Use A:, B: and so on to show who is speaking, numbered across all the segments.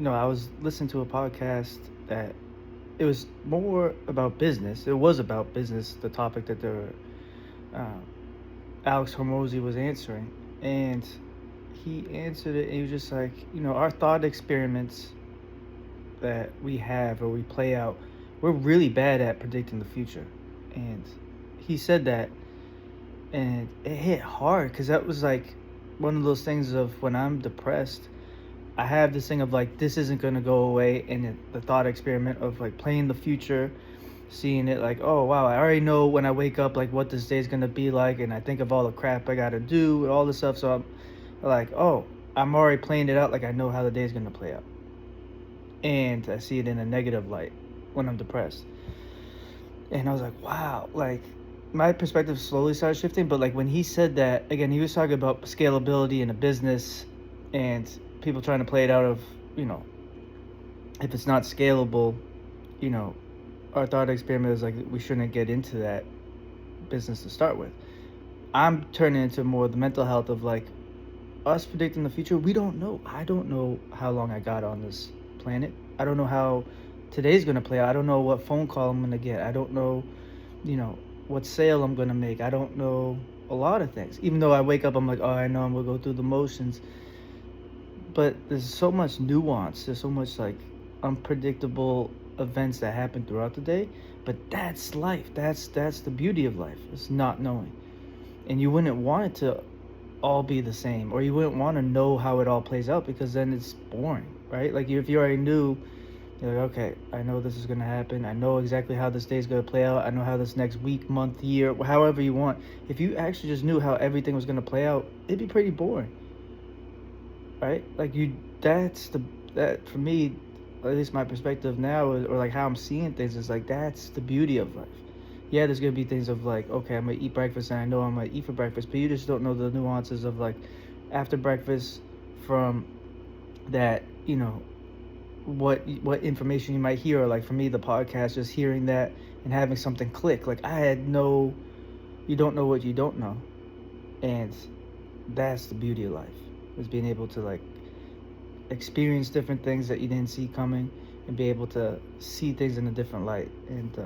A: I was listening to a podcast that it was more about business. It was about business, the topic that uh, Alex Hormozy was answering. And he answered it, and he was just like, our thought experiments that we have or we play out, we're really bad at predicting the future. And he said that, and it hit hard because that was like one of those things of when I'm depressed, I have this thing of like this isn't gonna go away, and the thought experiment of like playing the future, seeing it like, oh wow, I already know when I wake up like what this day is gonna be like, and I think of all the crap I gotta do and all this stuff. So I'm like, oh, I'm already playing it out like I know how the day is gonna play out, and I see it in a negative light when I'm depressed. And I was like, wow, like my perspective slowly started shifting. But like when he said that again, he was talking about scalability in a business and people trying to play it out of, you know, if it's not scalable, you know, our thought experiment is like we shouldn't get into that business to start with. I'm turning into more the mental health of like us predicting the future. We don't know. I don't know how long I got on this planet. I don't know how today's gonna play out. I don't know what phone call I'm gonna get. I don't know, what sale I'm gonna make. I don't know a lot of things. Even though I wake up, I'm like, oh, I know I'm gonna go through the motions. But there's so much nuance. There's so much like unpredictable events that happen throughout the day. But that's life. That's the beauty of life. It's not knowing. And you wouldn't want it to all be the same, or you wouldn't want to know how it all plays out because then it's boring, right? Like if you already knew, you're like, okay, I know this is gonna happen. I know exactly how this day is gonna play out. I know how this next week, month, year, however you want. If you actually just knew how everything was gonna play out, it'd be pretty boring, right? Like that for me, at least my perspective now, or like how I'm seeing things is like that's the beauty of life. Yeah, there's gonna be things of like, okay, I'm gonna eat breakfast and I know I'm gonna eat for breakfast, but you just don't know the nuances of like after breakfast from that, what information you might hear, or like for me the podcast, just hearing that and having something click. Like you don't know what you don't know. And that's the beauty of life, is being able to like experience different things that you didn't see coming and be able to see things in a different light. And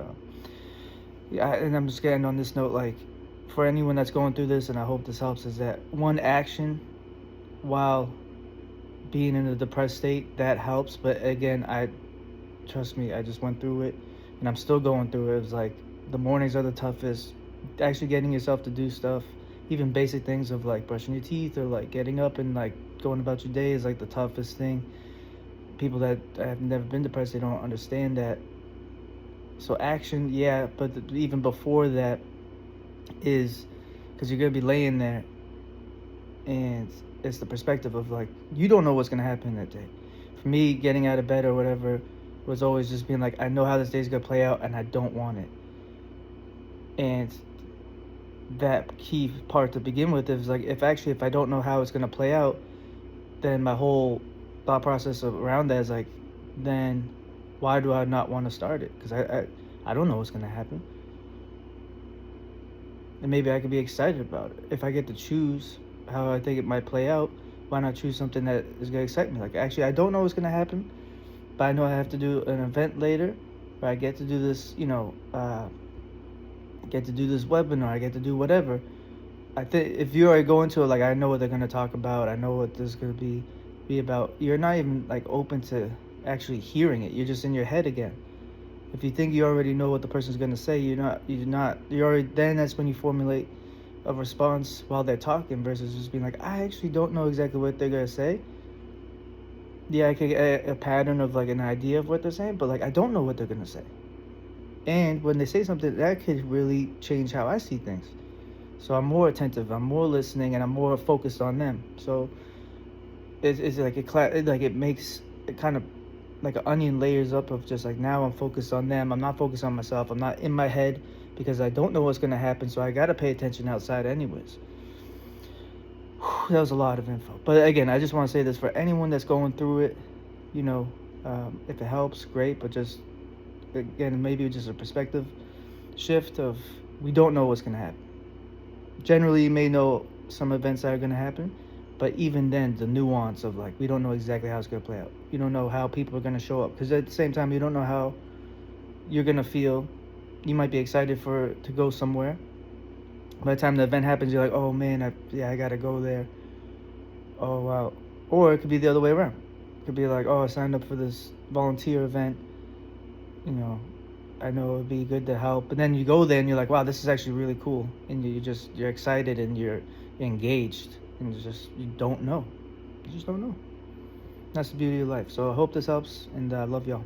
A: yeah, and I'm just getting on this note, like for anyone that's going through this, and I hope this helps, is that one action while being in a depressed state that helps. But again, I trust me, I just went through it and I'm still going through it. It was like the mornings are the toughest. Actually getting yourself to do stuff, even basic things of like brushing your teeth or like getting up and like going about your day, is like the toughest thing. People that have never been depressed, they don't understand that. So action, yeah, but even before that is because you're gonna be laying there, and it's the perspective of like you don't know what's gonna happen that day. For me, getting out of bed or whatever was always just being like, I know how this day's gonna play out, and I don't want it. And that key part to begin with is like, if I don't know how it's gonna play out, then my whole thought process around that is like, then why do I not want to start it? Because I don't know what's gonna happen, and maybe I could be excited about it. If I get to choose how I think it might play out, why not choose something that is gonna excite me? Like, actually, I don't know what's gonna happen, but I know I have to do an event later, or I get to do this, get to do this webinar, I get to do whatever. I think if you already go into it like, I know what they're gonna talk about, I know what this is gonna be about, you're not even like open to actually hearing it. You're just in your head again. If you think you already know what the person's gonna say, you're already, then that's when you formulate a response while they're talking versus just being like, I actually don't know exactly what they're gonna say. Yeah, I could get a pattern of like an idea of what they're saying, but like I don't know what they're gonna say. And when they say something, that could really change how I see things. So I'm more attentive, I'm more listening, and I'm more focused on them. So it's like it makes it kind of like an onion layers up of just like, now I'm focused on them. I'm not focused on myself. I'm not in my head because I don't know what's gonna happen. So I gotta pay attention outside anyways. That was a lot of info. But again, I just want to say this for anyone that's going through it. You know, if it helps, great. But just again, maybe just a perspective shift of we don't know what's gonna happen. Generally, you may know some events that are gonna happen, But even then, the nuance of like, we don't know exactly how it's gonna play out. You don't know how people are gonna show up, because at the same time, you don't know how you're gonna feel. You might be excited to go somewhere. By the time the event happens, you're like, oh man, I gotta go there. Oh wow. Or it could be the other way around. It could be like, oh, I signed up for this volunteer event. You know, I know it'd be good to help. But then you go there and you're like, wow, this is actually really cool. And you're excited and you're engaged. And you don't know. You just don't know. That's the beauty of life. So I hope this helps, and I love y'all.